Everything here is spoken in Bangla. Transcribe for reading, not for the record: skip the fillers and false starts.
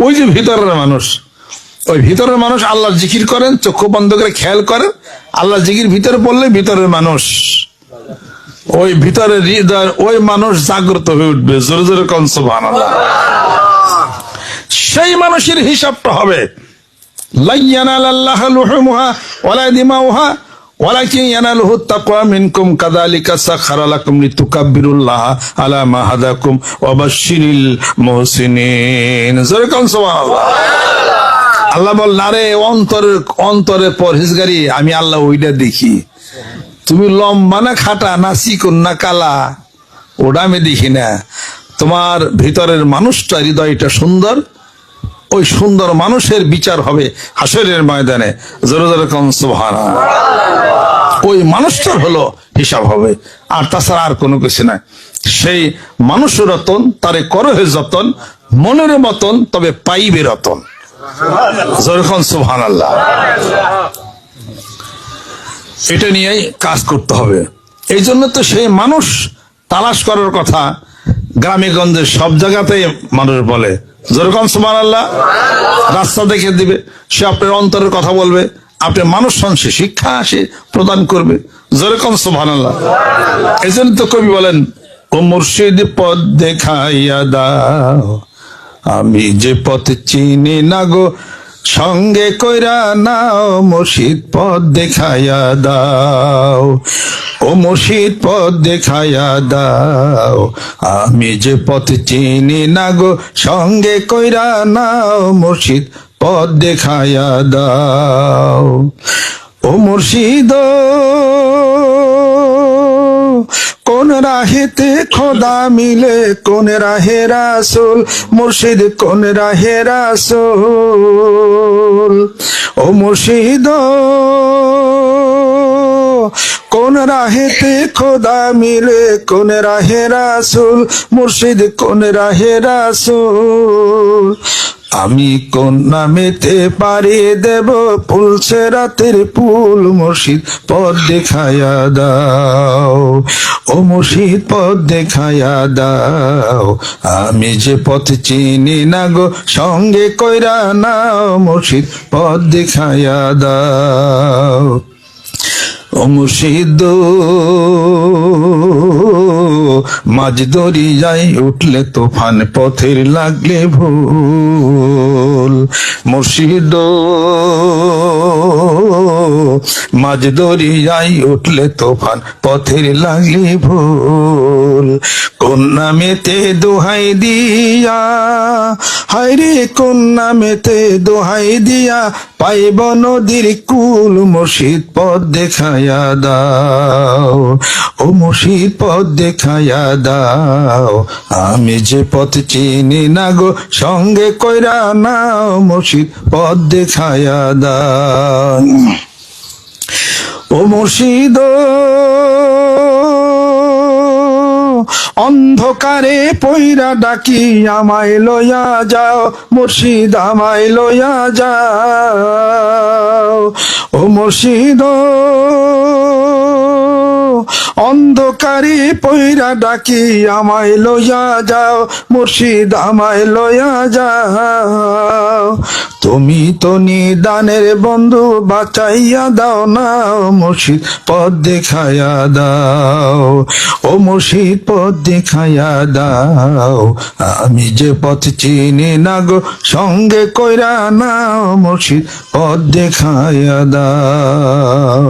ওই যে ভিতরের মানুষ, ওই ভিতরের মানুষ আল্লাহর জিকির করেন, চক্ষু বন্ধ করে খেয়াল করেন, আল্লাহর জিকির ভিতরে পড়লে ভিতরের মানুষ, ওই ভিতরের হৃদয়, ওই মানুষ জাগ্রত হয়ে উঠবে। জোরে জোরে কোন সুবহানাল্লাহ। সেই মানুষের হিসাবটা হবে লা ইয়ানালাল্লাহু লুহুমুহা ওয়ালা দিমাউহা ওয়ালাকিন ইয়ানালুহু তাকওয়া মিনকুম কাযালিকা সাখারা লাকুম লিতুকাব্বিরুল্লাহ আলা মা হাদাকুম ওয়া বাশশিরিল মুহসিনিন। জোরে কোন সুবহানাল্লাহ। আল্লাহ বল না রে, অন্তরে পরহেজগারি আমি আল্লাহ ওইটা দেখি। তুমি লম্বা না খাটা না চিকন না কালা ওটা আমি দেখি না, তোমার ভিতরের মানুষটা, হৃদয়টা সুন্দর, ওই সুন্দর মানুষের বিচার হবে হাসরের ময়দানে। জোরে জোরে কোন সুবহানাল্লাহ। ওই মানুষটার হলো হিসাব হবে, আর তাছাড়া আর কোনো কিছু নাই। সেই মানুষ রতন, তারে করহে যতন, মনের মতন তবে পাইবে রতন। জোরে কোন সুবহানাল্লাহ। এটা নিয়েই কাজ করতে হবে। এই জন্য তো সেই মানুষ তালাশ করার কথা গ্রামে গঞ্জে সব জায়গাতেই মানুষ বলে। যেরকম সুবহানাল্লাহ। রাস্তা দেখে দিবে, সে আপনার অন্তরের কথা বলবে, আপনি মানুষ হন, সে শিক্ষা সে প্রদান করবে। যেরকম সুবহানাল্লাহ। এই জন্য তো কবি বলেন, ও মুর্শিদ পথ দেখাইয়া দাও, আমি যে পথ চিনি না গো, সঙ্গে কইরা নাও, মুর্শিদ পথ দেখাইয়া দাও। ও মুর্শিদ পথ দেখাইয়া দাও, আমি যে পথ চিনি না গো, সঙ্গে কইরা নাও, মুর্শিদ পথ দেখাইয়া দাও। ও মুর্শিদ কোন রাহেতে খোদা মিলে, কোন রাহে রাসূল, মুর্শিদ কোন রাহে রাসূল। ও মুর্শিদ কোন রাহেতে খোদা মিলে, কোন রাহে রাসূল, মুর্শিদ কোন রাহে রাসূল। আমি কোন নামেতে পারি দেব ফুলছে রাতের পুল, মুর্শিদ পথ দেখাইয়া দাও। ও মুর্শিদ পথ দেখাইয়া দাও, আমি যে পথ চিনি না গো, সঙ্গে কইরা নাও, মুর্শিদ পথ দেখাইয়া দাও। ও মুর্শিদ মাঝ দরিয়ায় উঠলে তুফান, পথের লাগলে ভুল। মুর্শিদ মাঝ দরিয়ায় উঠলে তুফান, পথের লাগলে ভুল। কোন নামেতে দোহাই দিয়া, হায়রে কোন নামেতে দোহাই দিয়া, পাইব নদীর কুল, মুর্শিদ পথ দেখাইয়া দাও। ও মুর্শিদ পথ দেখাইয়া দাও, আমি যে পথ চিনি না গো, সঙ্গে কইরা নাও, মুর্শিদ পথ দেখাইয়া দাও। ও মুর্শিদ অন্ধকারে পইরা ডাকি, আমায় লইয়া যাও, মুর্শিদ আমায় লইয়া যাও। ও মুর্শিদ অন্ধকারে পইরা ডাকি, আমায় লইয়া যাও, মুর্শিদ আমায় লইয়া যাও। তুমি তো নিদানের বন্ধু, বাঁচাইয়া দাও না, মুর্শিদ পথ দেখাইয়া দাও। ও মুর্শিদ পথ দেখাইয়া দাও, আমি যে পথ চিনি না গো, সঙ্গে কইরা নাও, মুর্শিদ পথ দেখাইয়া দাও।